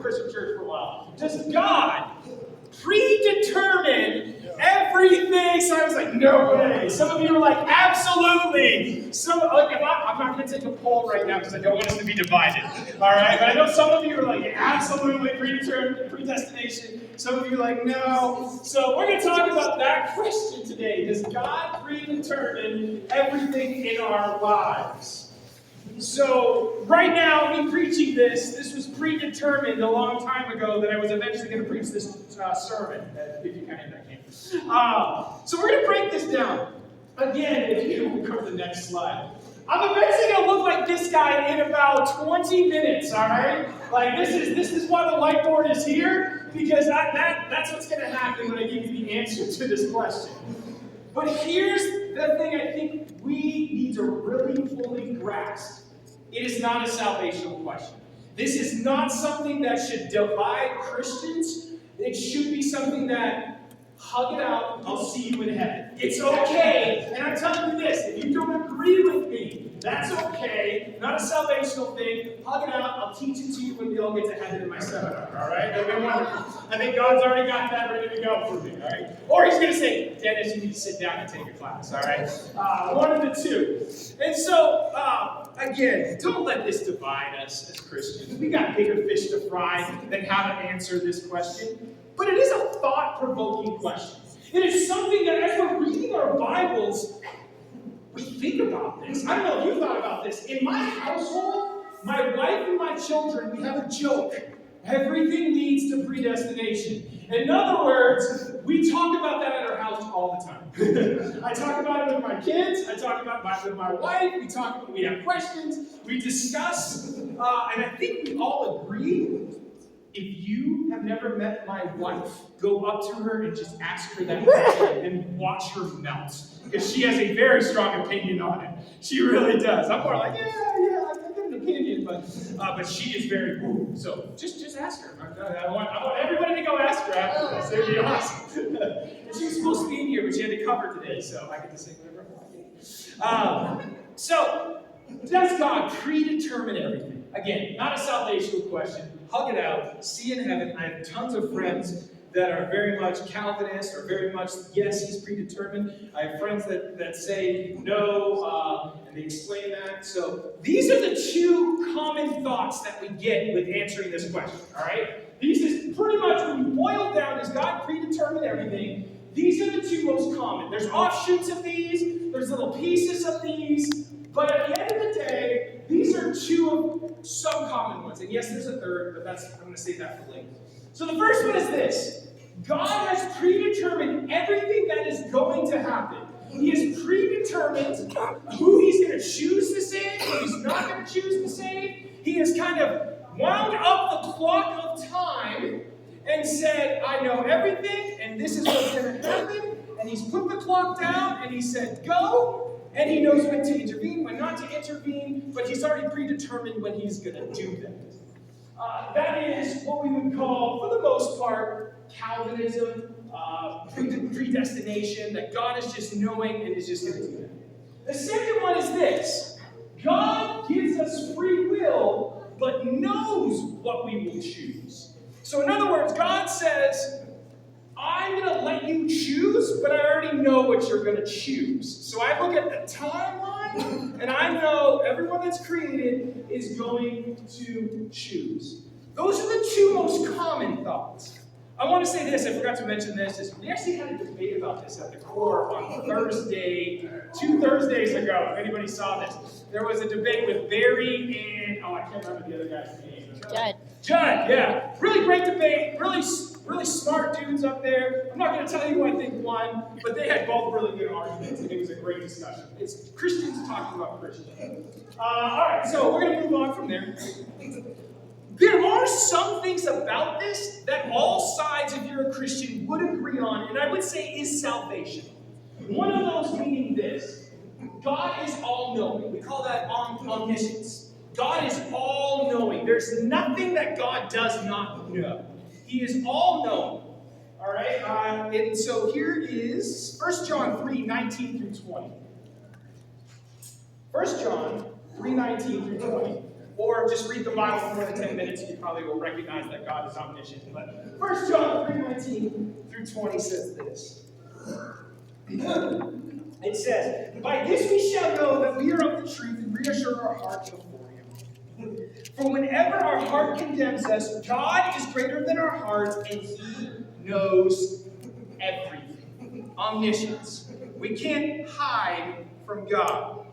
Christian church for a while. Does God predetermine everything? So I was like, no way. Some of you are like, absolutely. Some, like, I'm not going to take a poll right now because I don't want us to be divided. All right, but I know some of you are like, absolutely predetermined, predestination. Some of you are like, no. So we're going to talk about that question today. Does God predetermine everything in our lives? So, right now, me preaching this was predetermined a long time ago that I was eventually going to preach this sermon, if you kind of that came. So we're going to break this down. Again, if you can go to the next slide. I'm eventually going to look like this guy in about 20 minutes, all right? Like, this is why the whiteboard is here, because that's what's going to happen when I give you the answer to this question. But here's the thing I think we need to really fully grasp. It is not a salvational question. This is not something that should divide Christians. It should be something that, hug it out, I'll see you in heaven. It's okay, and I'm telling you this, if you don't agree with me, that's okay. Not a salvational thing. Hug it out, I'll teach it to you when we all get to heaven in my seminar, all right? That'll be wonderful. I think God's already got that ready to go for me, all right? Or he's going to say, Dennis, you need to sit down and take a class, all right? One of the two. And so, again, don't let this divide us as Christians. We got bigger fish to fry than how to answer this question. But it is a thought-provoking question. It is something that as we're reading our Bibles, we think about this. I don't know if you thought about this. In my household, my wife and my children, we have a joke. Everything leads to predestination. In other words, we talk about that at our house all the time. I talk about it with my kids. I talk about it with my wife. We have questions. We discuss. And I think we all agree, if you have never met my wife, go up to her and just ask her that question and watch her melt. Because she has a very strong opinion on it. She really does. I'm more like, yeah, I've got an opinion, but she is very cool. So just ask her. I want everybody to go ask her after this. It would be awesome. And she was supposed to be in here, but she had to cover today, so I get to say whatever I want. So, does God predetermine everything? Again, not a salvational question. Hug it out. See you in heaven. I have tons of friends that are very much Calvinist or very much, yes, he's predetermined. I have friends that say no, and they explain that. So these are the two common thoughts that we get with answering this question, all right? These is pretty much when you boil down, does God predetermine everything? These are the two most common. There's offshoots of these, there's little pieces of these, but at the end of the day, these are two of some common ones. And yes, there's a third, but I'm going to save that for later. So the first one is this. God has predetermined everything that is going to happen. He has predetermined who he's going to choose to save, who he's not going to choose to save. He has kind of wound up the clock of time and said, I know everything, and this is what's going to happen. And he's put the clock down, and he said, go. And he knows when to intervene, when not to intervene, but he's already predetermined when he's going to do that. That is what we would call, for the most part, Calvinism, predestination, that God is just knowing and is just going to do that. The second one is this. God gives us free will, but knows what we will choose. So in other words, God says, I'm going to let you choose, but I already know what you're going to choose. So I look at the timeline, and I know everyone that's created is going to choose. Those are the two most common thoughts. I want to say this, I forgot to mention this, is we actually had a debate about this at the core on Thursday, 2 Thursdays ago, if anybody saw this. There was a debate with Barry and, I can't remember the other guy's name. Judd, yeah. Really great debate, really smart dudes up there. I'm not going to tell you who I think won, but they had both really good arguments, and it was a great discussion. It's Christians talking about Christians. All right, so we're going to move on from there. There are some things about this that all sides, if you're a Christian, would agree on, and I would say is salvation. One of those meaning this. God is all-knowing. We call that omniscience. God is all-knowing. There's nothing that God does not know. He is all-knowing. All right? And so here is 1 John 3, 19 through 20. 1 John 3, 19 through 20. or just read the Bible for more than 10 minutes, you probably will recognize that God is omniscient. But 1 John 3:19 through 20 says this. It says, "By this we shall know that we are of the truth and reassure our hearts before Him. For whenever our heart condemns us, God is greater than our hearts, and He knows everything." Omniscience. We can't hide from God.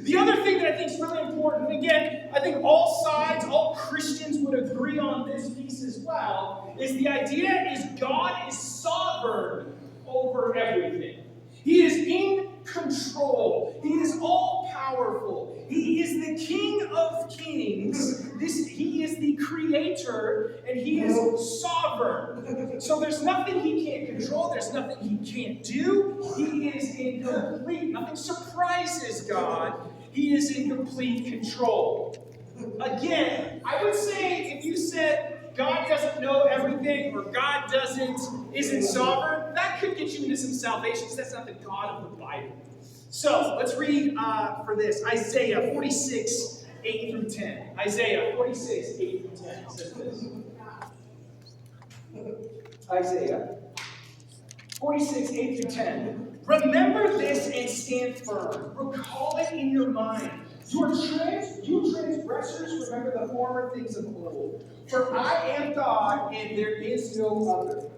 The other thing that I think is really important, and again, I think all sides, all Christians would agree on this piece as well, is the idea is God is sovereign over everything. He is in control. He is all-powerful. He is the King of kings. He is the creator, and He is sovereign. So there's nothing He can't control. There's nothing He can't do. He is in complete. Nothing surprises God. He is in complete control. Again, I would say if you said God doesn't know everything or God isn't sovereign, that could get you into some salvation because that's not the God of the Bible. So let's read for this Isaiah 46, 8 through 10. Isaiah 46, 8 through 10 says this. Isaiah 46, 8 through 10. "Remember this and stand firm. Recall it in your mind. You transgressors, remember the former things of old. For I am God, and there is no other.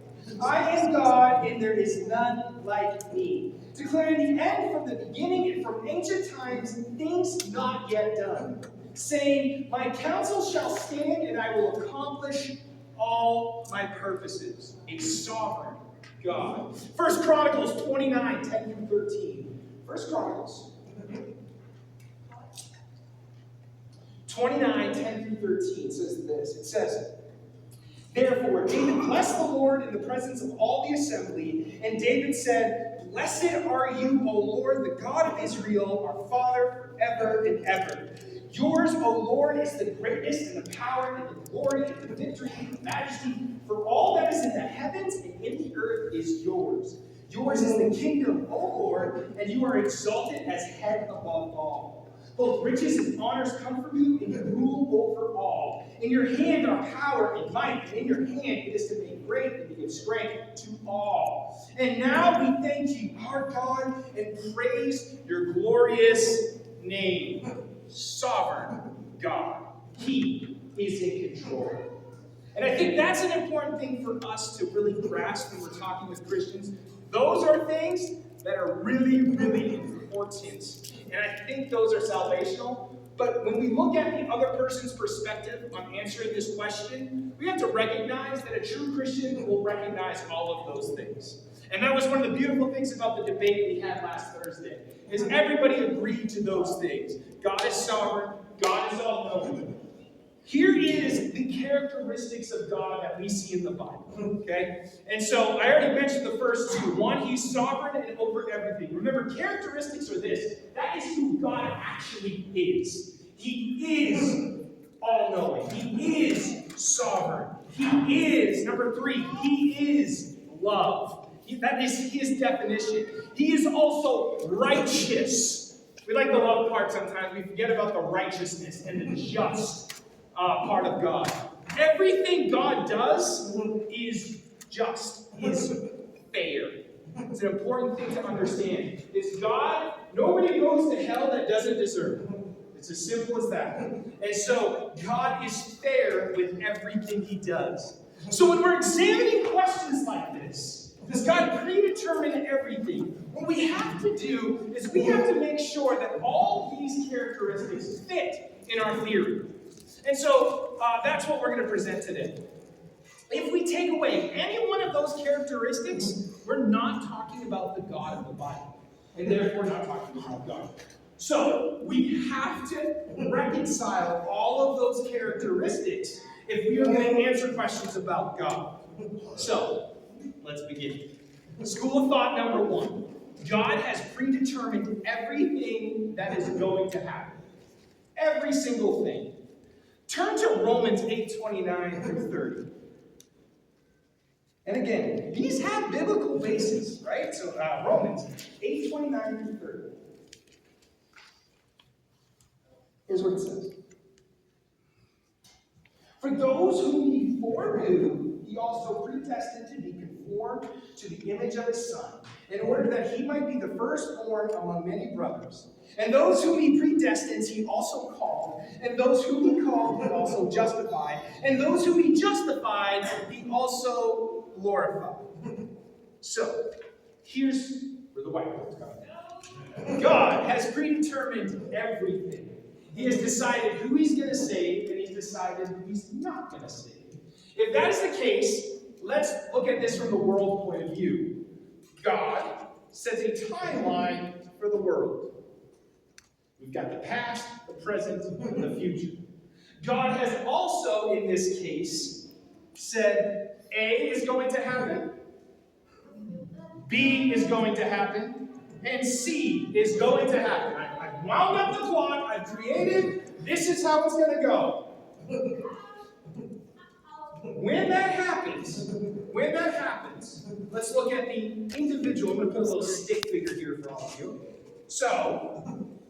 I am God, and there is none like me, declaring the end from the beginning and from ancient times, things not yet done, saying, my counsel shall stand, and I will accomplish all my purposes." A sovereign God. 1 Chronicles 29, 10 through 13. 1 Chronicles 29, 10 through 13 says this. It says, "Therefore David blessed the Lord in the presence of all the assembly, and David said, Blessed are you, O Lord, the God of Israel, our Father, forever and ever. Yours, O Lord, is the greatness and the power and the glory and the victory and the majesty, for all that is in the heavens and in the earth is yours. Yours is the kingdom, O Lord, and you are exalted as head above all. Both riches and honors come from you, and you rule over all. In your hand are power and might, and in your hand it is to make great and to give strength to all. And now we thank you, our God, and praise your glorious name." Sovereign God. He is in control. And I think that's an important thing for us to really grasp when we're talking with Christians. Those are things that are really, really important. And I think those are salvational. But when we look at the other person's perspective on answering this question, we have to recognize that a true Christian will recognize all of those things. And that was one of the beautiful things about the debate we had last Thursday, is everybody agreed to those things. God is sovereign. God is all-knowing. Here is the characteristics of God that we see in the Bible, okay? And so I already mentioned the first two. One, He's sovereign and over everything. Remember, characteristics are this. That is who God actually is. He is all-knowing. He is sovereign. He is, number three, He is love. That is His definition. He is also righteous. We like the love part sometimes. We forget about the righteousness and the just part of God. Everything God does is just, is fair. It's an important thing to understand. It's God, nobody goes to hell that doesn't deserve it. It's as simple as that. And so, God is fair with everything He does. So when we're examining questions like this, does God predetermine everything? What we have to do is we have to make sure that all these characteristics fit in our theory. And so that's what we're going to present today. If we take away any one of those characteristics, we're not talking about the God of the Bible. And therefore not talking about God. So we have to reconcile all of those characteristics if we are going to answer questions about God. So let's begin. School of thought number one. God has predetermined everything that is going to happen. Every single thing. Turn to Romans 8:29 through 30. And again, these have biblical basis, right? So Romans 8:29 through 30. Here's what it says. For those whom he foreknew, he also predestined to be conformed to the image of his Son, in order that he might be the firstborn among many brothers. And those whom he predestined, he also called. And those whom he called, he also justified. And those whom he justified, he also glorified. So, here's where the whiteboard's going. God has predetermined everything. He has decided who he's going to save, and he's decided who he's not going to save. If that is the case, let's look at this from the world point of view. God sets a timeline for the world. We've got the past, the present, and the future. God has also, in this case, said A is going to happen, B is going to happen, and C is going to happen. I've wound up the clock, I've created, this is how it's going to go. When that happens, let's look at the individual. I'm going to put a little stick figure here for all of you. So,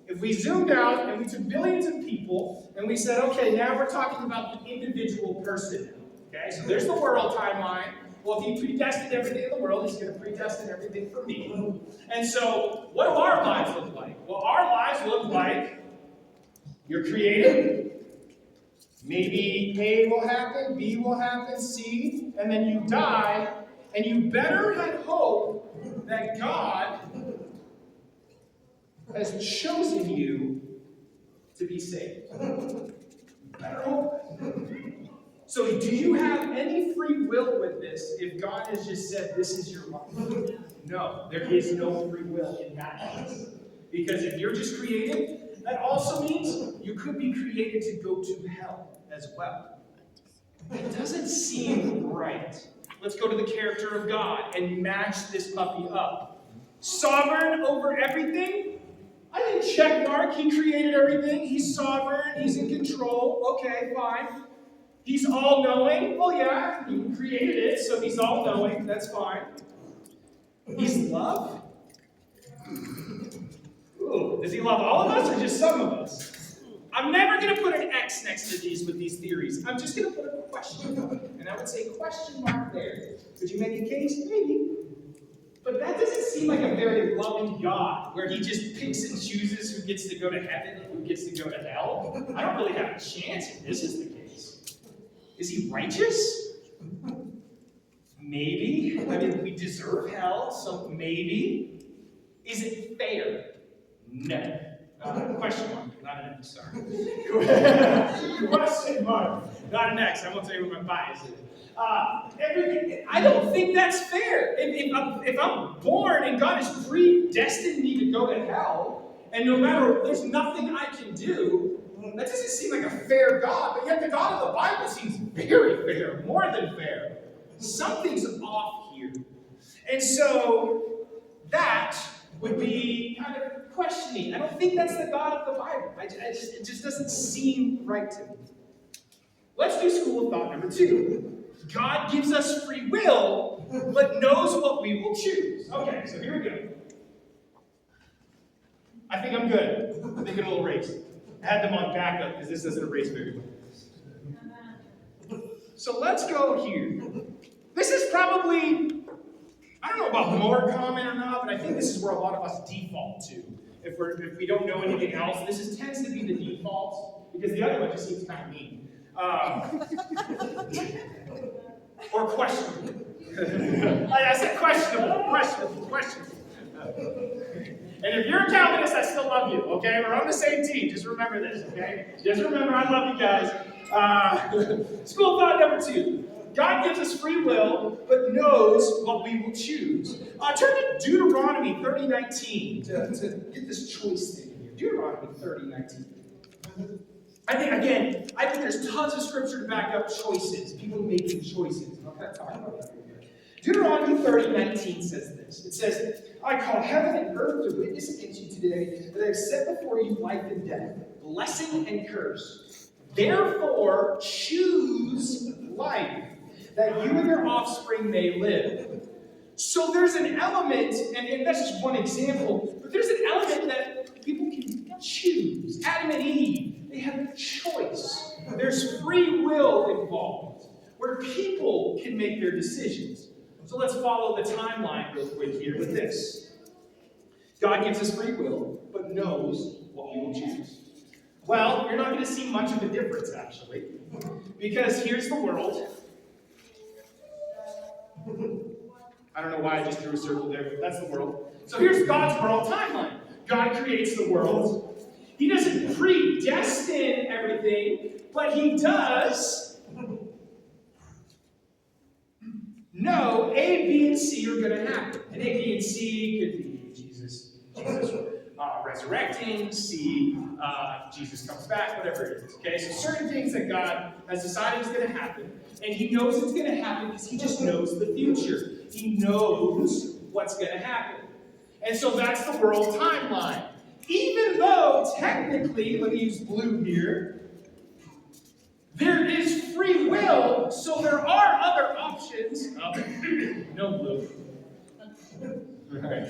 if we zoomed out and we took billions of people and we said, okay, now we're talking about the individual person. Okay, so there's the world timeline. Well, if he predestined everything in the world, he's going to predestine everything for me. And so, what do our lives look like? Well, our lives look like you're created. Maybe A will happen, B will happen, C, and then you die, and you better have hope that God has chosen you to be saved. Better hope. So do you have any free will with this if God has just said this is your life? No, there is no free will in that case. Because if you're just created, that also means you could be created to go to hell as well. It doesn't seem right. Let's go to the character of God and match this puppy up. Sovereign over everything? I didn't check mark. He created everything. He's sovereign. He's in control. Okay, fine. He's all-knowing. Well, yeah, he created it, so he's all-knowing. That's fine. He's love? Ooh, does he love all of us or just some of us? I'm never going to put an X next to these with these theories. I'm just going to put a question mark. And I would say question mark there. Could you make a case? Maybe. But that doesn't seem like a very loving God, where he just picks and chooses who gets to go to heaven and who gets to go to hell. I don't really have a chance if this is the case. Is he righteous? Maybe. I mean, we deserve hell, so maybe. Is it fair? No. Question mark, not an X, sorry. Question mark, not an X. I won't tell you what my bias is. I don't think that's fair. If I'm born and God has predestined me to go to hell, and no matter, there's nothing I can do, that doesn't seem like a fair God, but yet the God of the Bible seems very fair, more than fair. Something's off here. And so, that would be kind of questioning. I don't think that's the God of the Bible. It just doesn't seem right to me. Let's do school of thought number 2. God gives us free will, but knows what we will choose. Okay, so here we go. I think I'm good. I think it'll erase. I had them on backup because this doesn't erase very well. So let's go here. This is probably, I don't know about more common or not, but I think this is where a lot of us default to. If we don't know anything else, this tends to be the default, because the other one just seems kind of mean. Or questionable. I said questionable. And if you're a Calvinist, I still love you, okay? We're on the same team. Just remember this, okay? Just remember, I love you guys. School of thought number 2. God gives us free will, but knows what we will choose. Turn to Deuteronomy 30:19 to get this choice thing here. Deuteronomy 30:19. I think there's tons of scripture to back up choices. People making choices. I'm not going to talk about that here. Deuteronomy 30:19 says this. It says, I call heaven and earth to witness against you today that I have set before you life and death, blessing and curse. Therefore, choose life, that you and your offspring may live. So there's an element, and that's just one example, but there's an element that people can choose. Adam and Eve, they have choice. There's free will involved, where people can make their decisions. So let's follow the timeline real quick here with this. God gives us free will, but knows what we will choose. Well, you're not going to see much of a difference, actually, because here's the world. I don't know why I just drew a circle there, but that's the world. So here's God's world timeline. God creates the world. He doesn't predestine everything, but he does know A, B, and C are going to happen. And A, B, and C could be Jesus resurrecting, C, Jesus comes back, whatever it is. Okay, so certain things that God has decided is going to happen, and he knows it's going to happen because he just knows the future. He knows what's going to happen. And so that's the world timeline. Even though, technically, let me use blue here, there is free will, so there are other options. No blue. Right.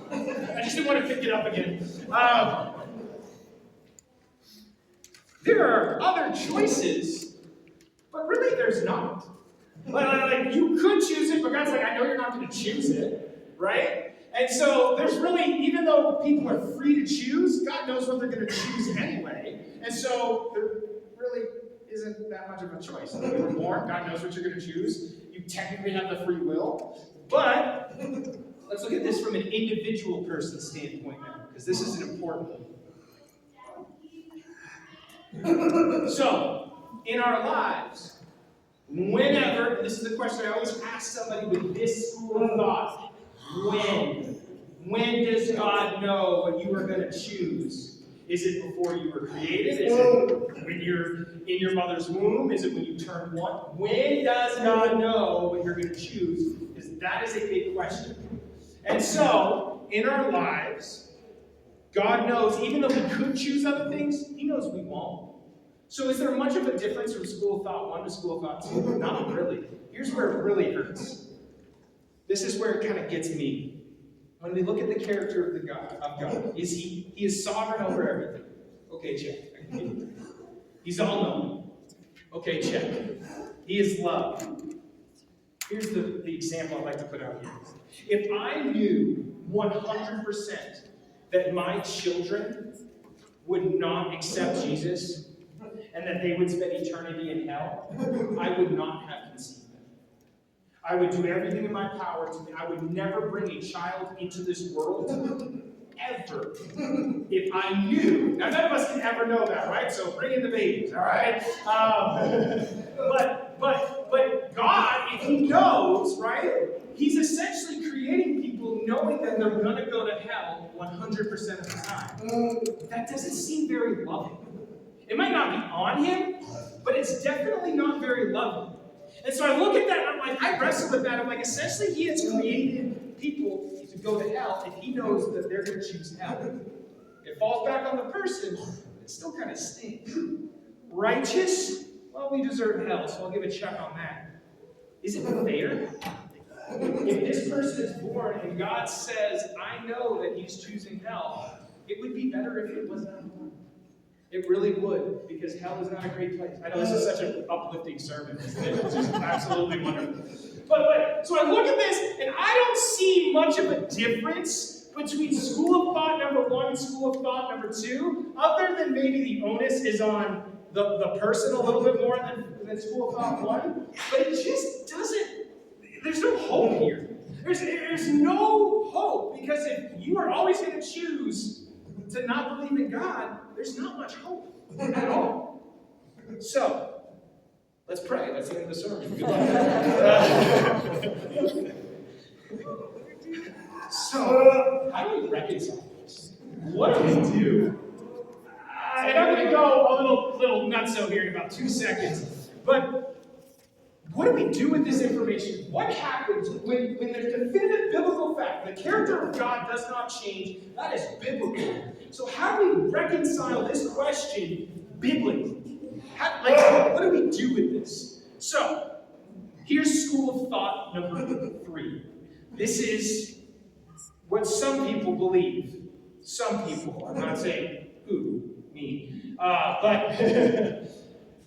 I just didn't want to pick it up again. There are other choices, but really there's not. Like you could choose it, but God's like, I know you're not going to choose it, right? And so there's really, even though people are free to choose, God knows what they're going to choose anyway. And so there really isn't that much of a choice. When you were born, God knows what you're going to choose. You technically have the free will. But let's look at this from an individual person standpoint now, because this is an important one. So, in our lives, whenever, and this is the question I always ask somebody with this school of thought, when does God know what you are going to choose? Is it before you were created? Is it when you're in your mother's womb? Is it when you turn 1? When does God know what you're going to choose? Because that is a big question. And so, in our lives, God knows, even though we could choose other things, he knows we won't. So is there much of a difference from school of thought 1 to school of thought 2? Not really. Here's where it really hurts. This is where it kind of gets me. When we look at the character of God, he is sovereign over everything. Okay, check. He's all-knowing. Okay, check. He is love. Here's the example I'd like to put out here. If I knew 100% that my children would not accept Jesus and that they would spend eternity in hell, I would not have conceived them. I would do everything in my power I would never bring a child into this world, ever, if I knew. Now, none of us can ever know that, right? So bring in the babies, all right? But God, if he knows, right, he's essentially creating people knowing that they're going to go to hell 100% of the time. That doesn't seem very loving. It might not be on him, but it's definitely not very loving. And so I look at that and I'm like, I wrestle with that. I'm like, essentially he has created people to go to hell if he knows that they're going to choose hell. It falls back on the person, it still kind of stinks. Righteous? Well, we deserve hell, so I'll give a check on that. Is it fair? If this person is born and God says, I know that he's choosing hell, it would be better if it was not born. It really would, because hell is not a great place. I know this is such an uplifting sermon, isn't it? It's just absolutely wonderful. But so I look at this, and I don't see much of a difference between school of thought number 1 and school of thought number 2, other than maybe the onus is on the person a little bit more than school of thought 1. But it just doesn't, there's no hope here. There's no hope, because if you are always going to choose to not believe in God, there's not much hope at all. So, let's pray. That's the end of the sermon. Good luck. So, how do we reconcile this? What do we do? And I'm going to go a little nutso here in about 2 seconds. But what do we do with this information? What happens when there's definitive biblical fact? The character of God does not change. That is biblical. So how do we reconcile this question biblically? What do we do with this? So, here's school of thought number 3. This is what some people believe. Some people, I'm not saying who, me. But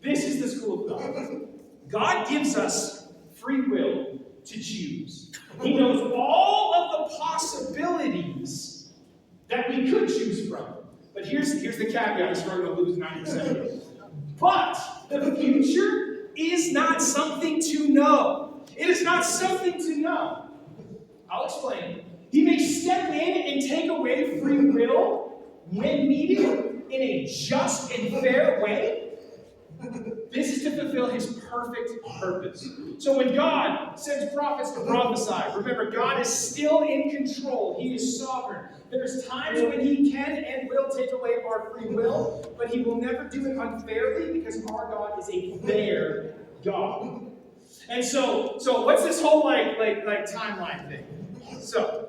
this is the school of thought. God gives us free will to choose. He knows all of the possibilities that we could choose from. But here's the caveat, I'm starting to lose 90% of it. But the future is not something to know. It is not something to know. I'll explain. He may step in and take away free will when needed in a just and fair way. This is to fulfill his perfect purpose. So when God sends prophets to prophesy, remember, God is still in control. He is sovereign. There's times when he can and will take away our free will, but he will never do it unfairly because our God is a fair God. And so what's this whole like timeline thing? So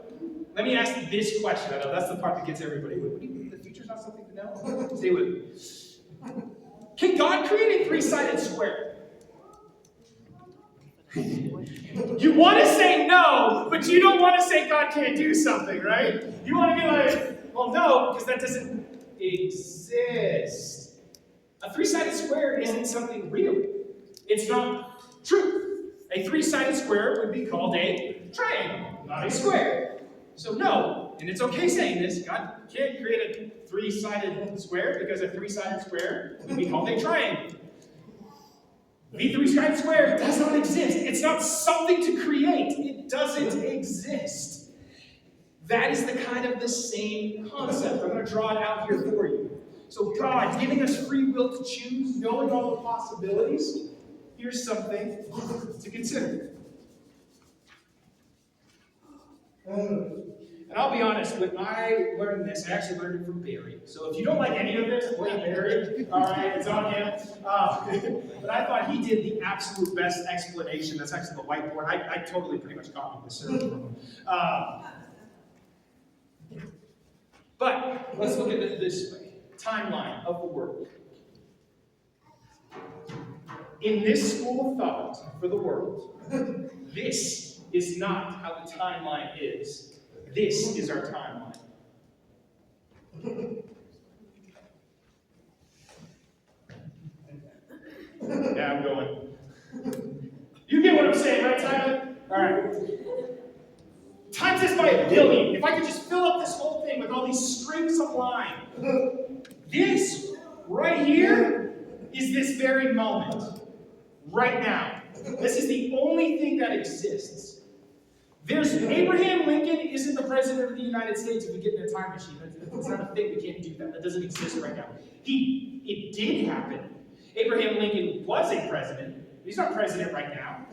let me ask this question. I know that's the part that gets everybody. What do you mean the future's not something to know? Stay with me. Can God create a three-sided square? You want to say no, but you don't want to say God can't do something, right? You want to be like, well, no, because that doesn't exist. A three-sided square isn't something real. It's not true. A three-sided square would be called a triangle, not a square. So no, and it's okay saying this, God can't create a three-sided square because a three-sided square would be called a triangle. The three-sided square does not exist. It's not something to create. It doesn't exist. That is the kind of the same concept. I'm going to draw it out here for you. So God giving us free will to choose, knowing all the possibilities, here's something to consider. And I'll be honest, when I learned this, I actually learned it from Barry. So if you don't like any of this, blame Barry. All right, it's on him. But I thought he did the absolute best explanation. That's actually the whiteboard. I totally pretty much copied the sermon from him. But let's look at it this way. Timeline of the world. In this school of thought for the world, this is not how the timeline is. This is our timeline. Yeah, I'm going. You get what I'm saying, right, Tyler? All right. Times this by 1 billion. If I could just fill up this whole thing with all these strings of line. This right here is this very moment. Right now. This is the only thing that exists. There's Abraham Lincoln isn't the president of the United States if we get in a time machine. That's not a thing. We can't do that. That doesn't exist right now. It did happen. Abraham Lincoln was a president. He's not president right now.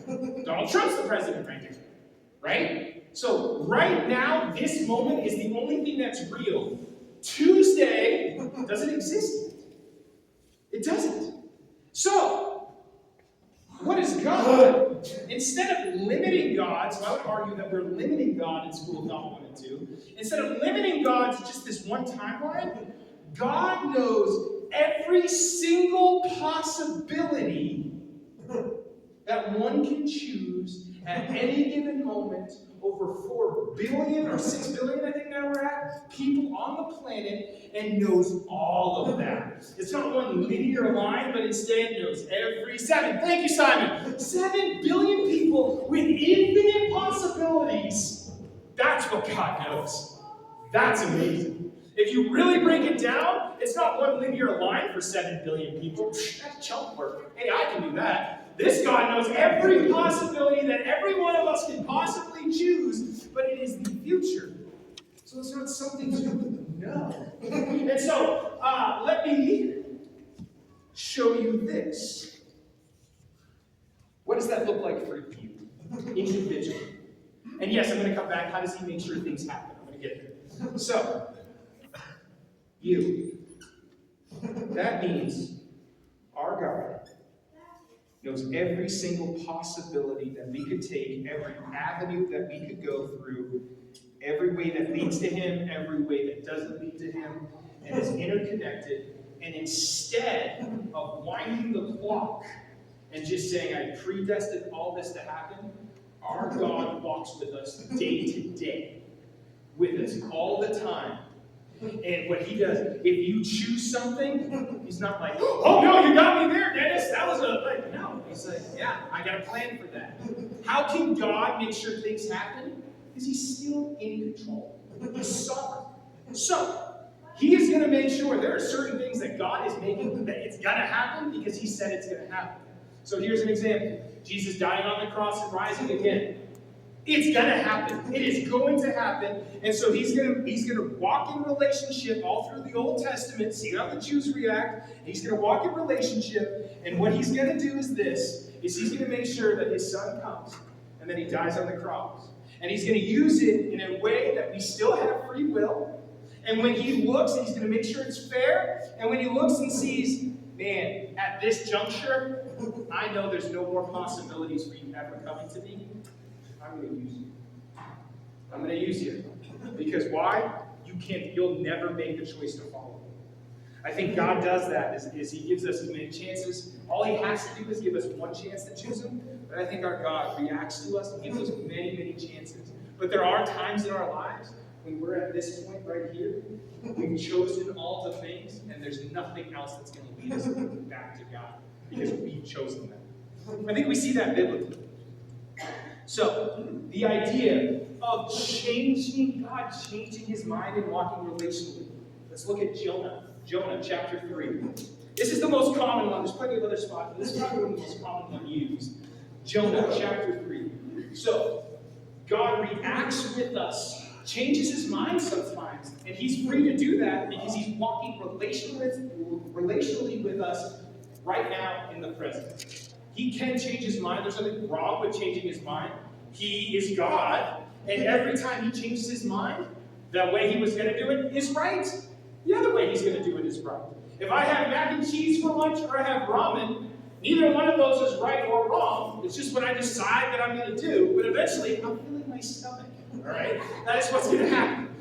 Donald Trump's the president right now. Right? So right now, this moment is the only thing that's real. Tuesday doesn't exist. It doesn't. So, what is God? Instead of limiting God, so I would argue that we're limiting God in School of Thought 1 and 2. Instead of limiting God to just this one timeline, God knows every single possibility that one can choose at any given moment. Over 4 billion or 6 billion, I think now we're at, people on the planet, and knows all of that. It's not one linear line, but instead knows every 7. Thank you, Simon. 7 billion people with infinite possibilities. That's what God knows. That's amazing. If you really break it down, it's not one linear line for 7 billion people. That's chump work. Hey, I can do that. This God knows every possibility that every one of us can possibly choose, but it is the future. So it's not something to know. And so, let me show you this. What does that look like for you, individually? And yes, I'm going to come back. How does he make sure things happen? I'm going to get there. So, you. That means our God knows every single possibility that we could take, every avenue that we could go through, every way that leads to him, every way that doesn't lead to him, and is interconnected. And instead of winding the clock and just saying, I predestined all this to happen, our God walks with us day to day, with us all the time. And what he does, if you choose something, he's not like, oh no, you got me there, Dennis. That was no. He's like, yeah, I got a plan for that. How can God make sure things happen? Because he's still in control. He's sovereign. So, he is going to make sure there are certain things that God is making that it's going to happen because he said it's going to happen. So here's an example. Jesus dying on the cross and rising again. It's going to happen. It is going to happen. And so he's going to walk in relationship all through the Old Testament, see how the Jews react. He's going to walk in relationship. And what he's going to do is this, is he's going to make sure that his son comes and then he dies on the cross. And he's going to use it in a way that we still have free will. And when he looks, he's going to make sure it's fair. And when he looks and sees, man, at this juncture, I know there's no more possibilities for you ever coming to me. I'm going to use you. I'm going to use you. Because why? You'll never make the choice to follow me. I think God does that is he gives us many chances. All he has to do is give us one chance to choose him. But I think our God reacts to us and gives us many, many chances. But there are times in our lives when we're at this point right here, we've chosen all the things, and there's nothing else that's going to lead us back to God because we've chosen them. I think we see that biblically. So, the idea of God changing his mind and walking relationally. Let's look at Jonah. Jonah, chapter 3. This is the most common one. There's plenty of other spots, but this is probably the most common one used. Jonah, chapter 3. So, God reacts with us, changes his mind sometimes, and he's free to do that because he's walking relationally with us right now in the present. He can change his mind. There's nothing wrong with changing his mind. He is God, and every time he changes his mind, the way he was going to do it is right. The other way he's going to do it is right. If I have mac and cheese for lunch or I have ramen, neither one of those is right or wrong. It's just what I decide that I'm going to do, but eventually I'm feeling my stomach. All right? That is what's going to happen.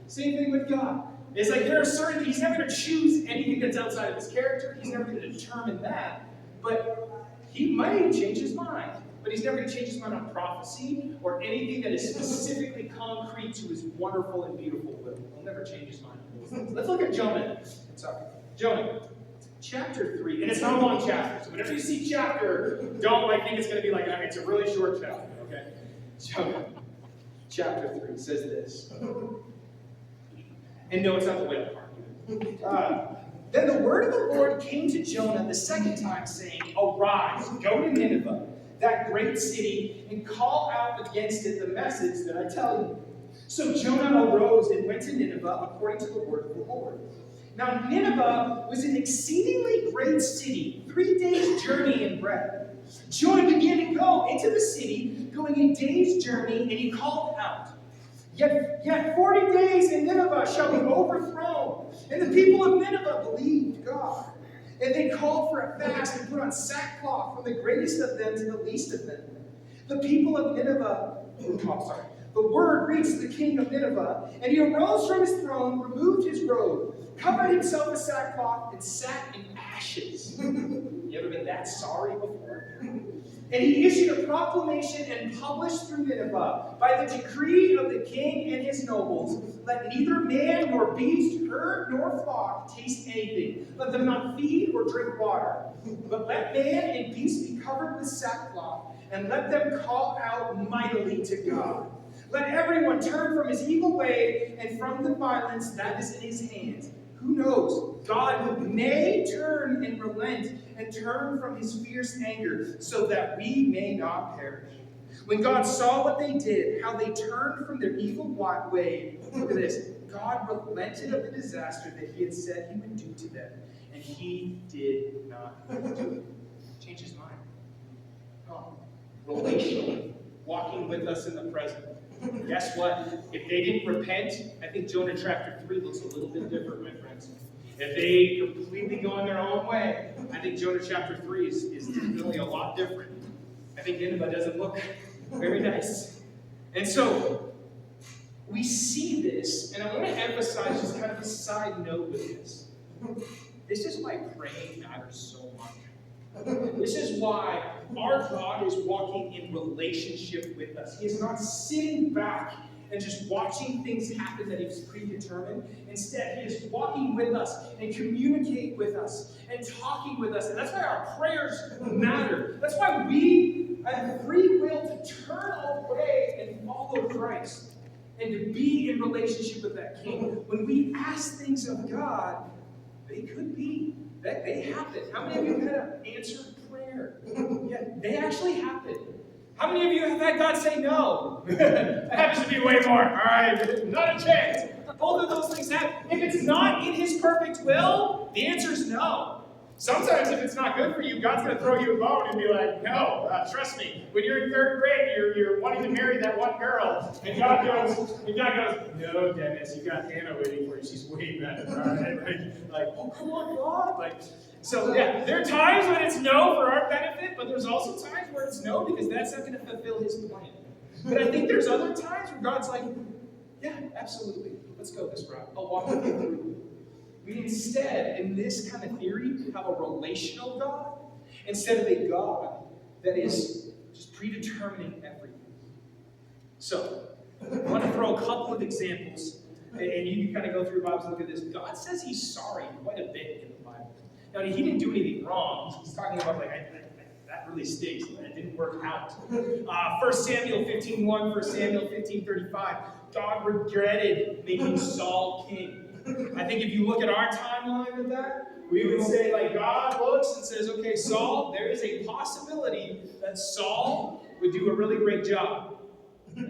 Same thing with God. It's like there are certain, he's never going to choose anything that's outside of his character. He's never going to determine that. But he might change his mind. But he's never going to change his mind on prophecy or anything that is specifically concrete to his wonderful and beautiful will. He'll never change his mind. Let's look at Jonah. Jonah, chapter 3. And it's not a long chapter. So whenever you see chapter, don't think it's going to be like, it's a really short chapter. Okay? Jonah, chapter 3 says this. And no, it's not the whale part. Then the word of the Lord came to Jonah the second time, saying, Arise, go to Nineveh, that great city, and call out against it the message that I tell you. So Jonah arose and went to Nineveh according to the word of the Lord. Now Nineveh was an exceedingly great city, 3 days' journey in breadth. Jonah began to go into the city, going a day's journey, and he called out, Yet 40 days and Nineveh shall be overthrown. And the people of Nineveh believed God. And they called for a fast and put on sackcloth from the greatest of them to the least of them. The people of Nineveh, the word reached the king of Nineveh, and he arose from his throne, removed his robe, covered himself with sackcloth, and sat in ashes. You ever been that sorry before? And he issued a proclamation and published through Nineveh, by the decree of the king and his nobles, let neither man nor beast, herd nor flock taste anything. Let them not feed or drink water. But let man and beast be covered with sackcloth, and let them call out mightily to God. Let everyone turn from his evil way and from the violence that is in his hands. Who knows? God may turn and relent and turn from his fierce anger so that we may not perish. When God saw what they did, how they turned from their evil way, look at this, God relented of the disaster that he had said he would do to them, and he did not do it. Change his mind. Relationally, walking with us in the present. Guess what? If they didn't repent, I think Jonah chapter 3 looks a little bit different, my friends. If they completely go in their own way, I think Jonah chapter 3 is really a lot different. I think Nineveh doesn't look very nice. And so, we see this, and I want to emphasize just kind of a side note with this. This is why praying matters so much. This is why our God is walking in relationship with us. He is not sitting back and just watching things happen that he's predetermined. Instead, he is walking with us and communicating with us and talking with us. And that's why our prayers matter. That's why we have free will to turn away and follow Christ and to be in relationship with that King. When we ask things of God, they could be. That they happen. How many of you have had an answered prayer? Yeah, they actually happen. How many of you have had God say no? That happens to be way more. All right, not a chance. Both of those things happen. If it's not in His perfect will, the answer is no. Sometimes if it's not good for you, God's going to throw you a bone and be like, no, trust me. When you're in third grade, you're wanting to marry that one girl, and God goes, no, Dennis, you got Hannah waiting for you. She's way better. All right? Like, oh, come on, God. Like, so yeah, there are times when it's no for our benefit, but there's also times where it's no because that's not going to fulfill His plan. But I think there's other times where God's like, yeah, absolutely. Let's go this route. I'll walk with you through. We instead, in this kind of theory, have a relational God instead of a God that is just predetermining everything. So, I want to throw a couple of examples, and you can kind of go through your Bibles and look at this. God says He's sorry quite a bit in the Bible. Now, He didn't do anything wrong. He's talking about, like, that really stinks. It didn't work out. 1 Samuel 15:1, 1 Samuel 15:35. God regretted making Saul king. I think if you look at our timeline with that, we would say, like, God looks and says, okay, Saul, there is a possibility that Saul would do a really great job.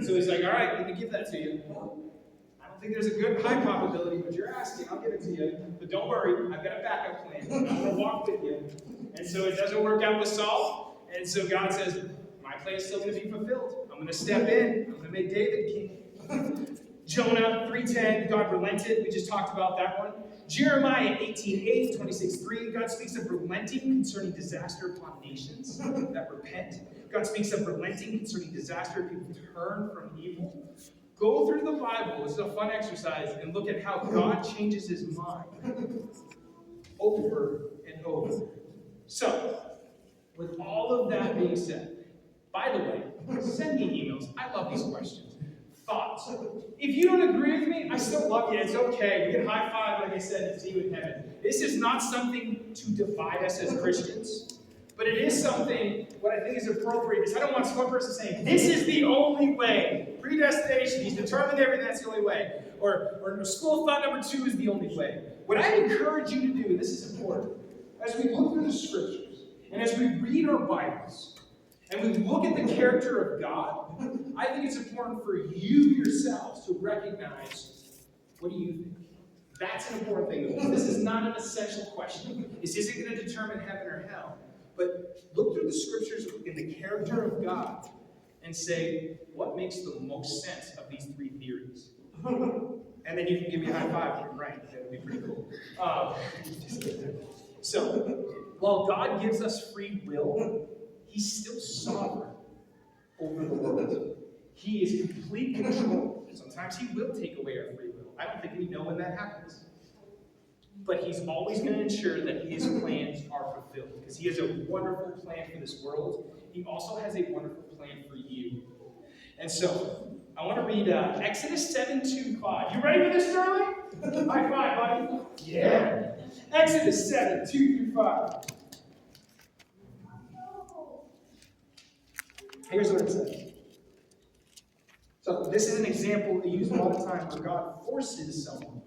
So He's like, all right, let me give that to you. I don't think there's a good high probability, but you're asking, I'll give it to you. But don't worry, I've got a backup plan. I'm going to walk with you. And so it doesn't work out with Saul. And so God says, my plan is still going to be fulfilled. I'm going to step in. I'm going to make David king. Jonah 3:10, God relented. We just talked about that one. Jeremiah 18:8, 26:3, God speaks of relenting concerning disaster upon nations that repent. God speaks of relenting concerning disaster if people turn from evil. Go through the Bible. This is a fun exercise and look at how God changes His mind over and over. So, with all of that being said, by the way, send me emails. I love these questions. Thoughts. If you don't agree with me, I still love you. It's okay. We can high five, like I said, and see you in heaven. This is not something to divide us as Christians, but it is something, what I think is appropriate is I don't want one person saying, this is the only way. Predestination, He's determined everything, that's the only way. Or school of thought number 2 is the only way. What I encourage you to do, and this is important, as we look through the Scriptures, and as we read our Bibles, and we look at the character of God, I think it's important for you yourselves to recognize, what do you think? That's an important thing. This is not an essential question. This isn't going to determine heaven or hell. But look through the Scriptures in the character of God and say, what makes the most sense of these 3 theories? And then you can give me a high five if you're right. That would be pretty cool. So, while God gives us free will, He's still sovereign over the world. He is in complete control. Sometimes He will take away our free will. I don't think we know when that happens. But He's always going to ensure that His plans are fulfilled. Because He has a wonderful plan for this world. He also has a wonderful plan for you. And so, I want to read Exodus 7:2-5. You ready for this, Sterling? High five, buddy. Yeah. Exodus 7:2-5. Here's what it says. So this is an example we use a lot of time where God forces someone.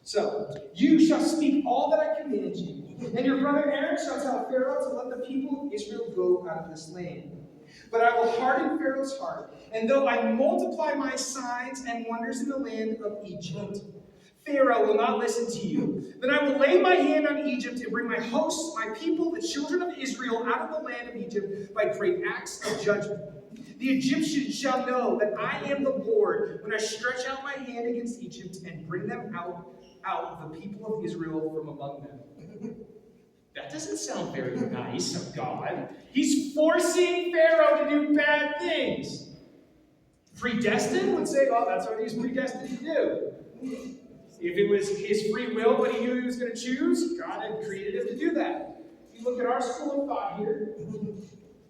So, you shall speak all that I command you, and your brother Aaron shall tell Pharaoh to let the people of Israel go out of this land. But I will harden Pharaoh's heart, and though I multiply my signs and wonders in the land of Egypt, Pharaoh will not listen to you. Then I will lay my hand on Egypt and bring my hosts, my people, the children of Israel, out of the land of Egypt by great acts of judgment. The Egyptians shall know that I am the Lord when I stretch out my hand against Egypt and bring them out the people of Israel from among them. That doesn't sound very nice of God. He's forcing Pharaoh to do bad things. Predestined would say, well, that's what he's predestined to do. If it was his free will, but he knew he was going to choose, God had created him to do that. If you look at our school of thought here,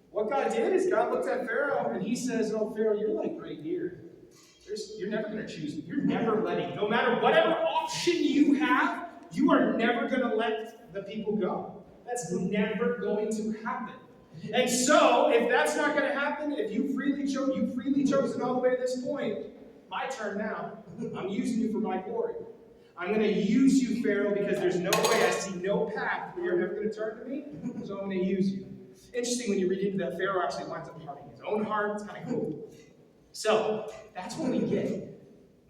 what God did is God looked at Pharaoh and He says, oh, Pharaoh, you're like right here. You're never going to choose. You're never letting, no matter whatever option you have, you are never going to let the people go. That's never going to happen. And so, if that's not going to happen, if you've freely chosen all the way to this point, my turn now. I'm using you for my glory. I'm going to use you, Pharaoh, because there's no way, I see no path where you're ever going to turn to me, so I'm going to use you. Interesting, when you read into that, Pharaoh actually winds up hardening his own heart. It's kind of cool. So, that's what we get.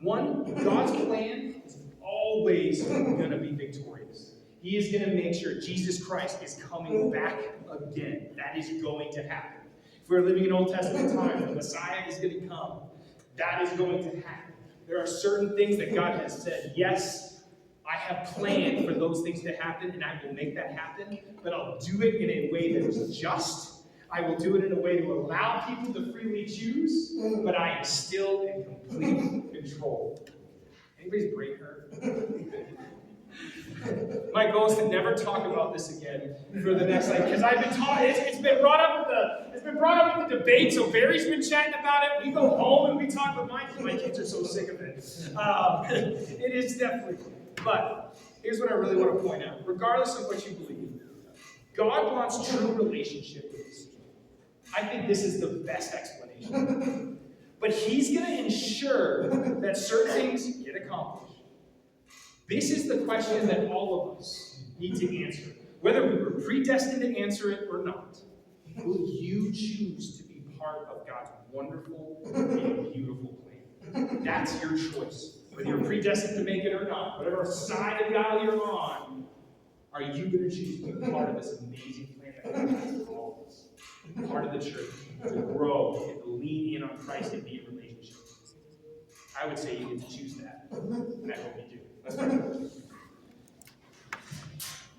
One, God's plan is always going to be victorious. He is going to make sure Jesus Christ is coming back again. That is going to happen. If we're living in Old Testament times, the Messiah is going to come. That is going to happen. There are certain things that God has said, yes, I have planned for those things to happen, and I will make that happen, but I'll do it in a way that is just. I will do it in a way to allow people to freely choose, but I am still in complete control. Anybody's brain hurt? My goal is to never talk about this again for the next, because I've been talking. It's been brought up at the debate. So Barry's been chatting about it. We go home and we talk with my kids. My kids are so sick of it. It is definitely. But here's what I really want to point out. Regardless of what you believe, God wants true relationship with us. I think this is the best explanation. But He's going to ensure that certain things get accomplished. This is the question that all of us need to answer. Whether we were predestined to answer it or not, will you choose to be part of God's wonderful and beautiful plan? That's your choice. Whether you're predestined to make it or not, whatever side of God you're on, are you going to choose to be part of this amazing plan that God has for all of us? Part of the church, to grow and to lean in on Christ and be in relationship. I would say you get to choose that, and I hope you do. Let's pray.